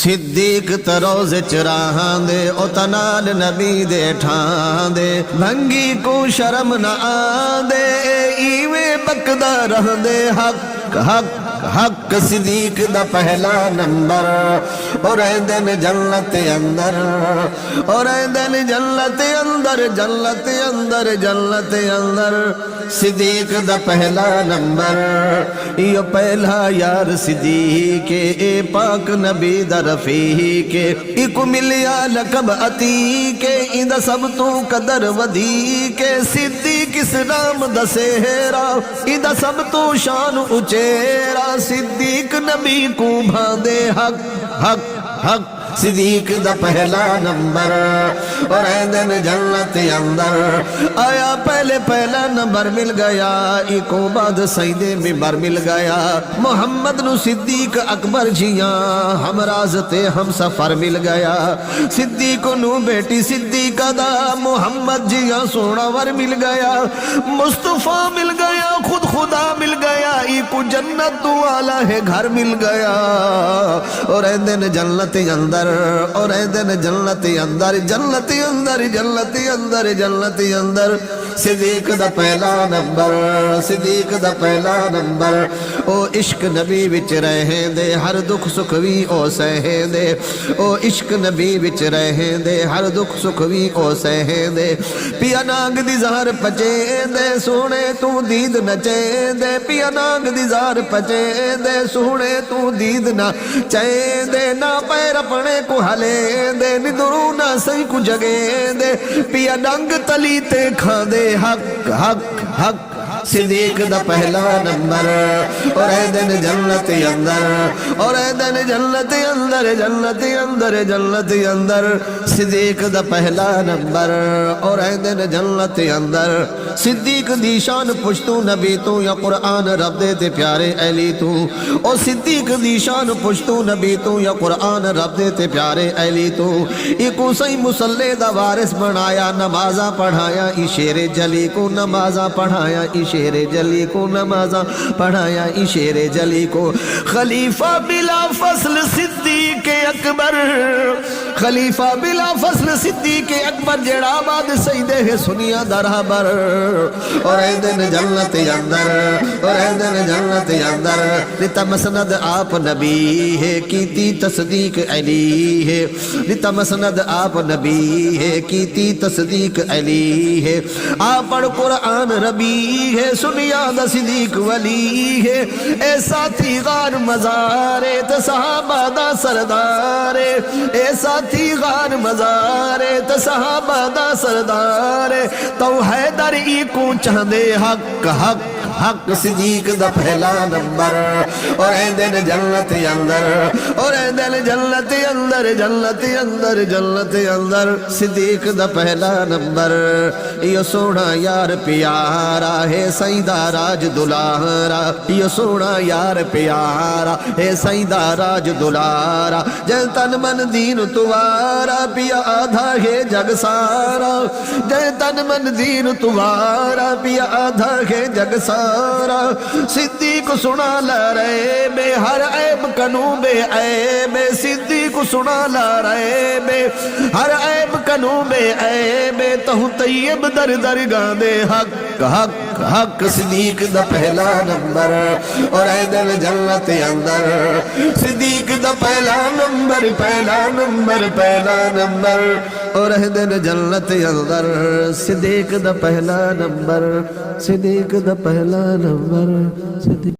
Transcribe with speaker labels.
Speaker 1: صدیق تروزے چراہاں دے او تنال نبی دے ٹھاں دے بھنگی کو شرم نہ آدے ایویں بکدا رہ دے حق حق حق صدیق دا پہلا نمبر اور دن جنت اندر اور دن جنت اندر جنت اندر جنت اندر صدیق دا پہلا نمبر یہ پہلا یار صدیق اے پاک نبی دا رفیق ایک ملیا لقب عتیق اندہ سب تو قدر ودیق صدیق اسلام دا سہرا اندہ سب تو شان اچیرا صدیق نبی کو بھاندے حق حق حق صدیق دا پہلا نمبر اور دن جنت اندر آیا پہلے پہلا نمبر مل گیا ایکو بعد سیدے ممبر مل گیا محمد نو صدیق اکبر جیاں ہم رازتے ہم سفر مل گیا صدیق نو بیٹی صدیق دا محمد جیاں سونا ور مل گیا مصطفیٰ مل گیا خود خدا مل گیا ایکو جنت والا ہے گھر مل گیا اور دن جنت اندر اور دن جنت اندر جنت اندر جنت اندر جنت اندر صدیق دا پہلا نمبر صدیق دا پہلا نمبر او عشق نبی وچ رہیں دے ہر دکھ سکھ وی او سہیں دے او عشق نبی وچ رہیں دے ہر دکھ سکھ وی او سہیں دے پیا نانگ دی زہر پچے دے سونے تو دید نچے دے پیا نانگ دی زہر پچے دے سونے تو دید نہ چے دے نہ پیر اپنے کو ہلے دے ندرو نہ سی کو جگے دے پیا ڈنگ تلی تے کھا دے حق حق حق صدیق دا پہلا نمبر اور دن جنت اندر اور دن جنت اندر جنت اندر جنت اندر صدیق دا پہلا نمبر اور دن جنت اندر صدیق دی شان پشتو نبی تو یا قرآن رب دے تے پیارے اہلی تو او صدیق دی شان پشتو نبی تو یا قرآن رب دے تے پیارے اہلی تو ایکو سی مسلح دا وارث بنایا نمازہ پڑھایا عشیر جلی کو نمازہ پڑھایا عشیر جلی کو نمازہ پڑھایا عشیر جلی کو خلیفہ بلا فصل صدیق اکبر خلیفہ بلا فصل صدیق اکبر جڑا بعد سیدے ہے سنیا درہبر اور دن جنت اندر اور دن جنت اندر لتا مسند آپ نبی ہے کیتی تصدیق علی ہے لتا مسند آپ نبی ہے کیتی تصدیق علی ہے آپ پڑھ قرآن ربی ہے سنیا دا صدیق ولی ہے اے ساتھی غار مزارے تے صحابہ دا سردارے اے ساتھی غار مزارے تے صحابہ دا سردارے تو حیدر ای کو چاندے حق حق حق صدیق دا پہلا نمبر اور دن جنت اندر اور دن جنت اندر جنت اندر جنت اندر صدیق دا پہلا نمبر یہ سونا یار پیارا ہے سیدہ راج دلارا یہ سونا یار پیارا ہے سیدہ راج دلارا جے تن من دین توارا پیا آدھا ہے جگ سارا جے تن من دین توارا پیا آدھا ہے جگ سارا صدیق سنا لا رہے بے ہر عیب کنو بے عیب صدیق سنا لا رہے بے ہر عیب کنو بے عیب تہو طیب در در گاندے حق حق حق صدیق دا پہلا نمبر اور دل جنت اندر صدیق دا پہلا نمبر پہلا نمبر پہلا نمبر اور دل جنت اندر صدیق دا پہلا نمبر صدیق دا پہلا نمبر صدیق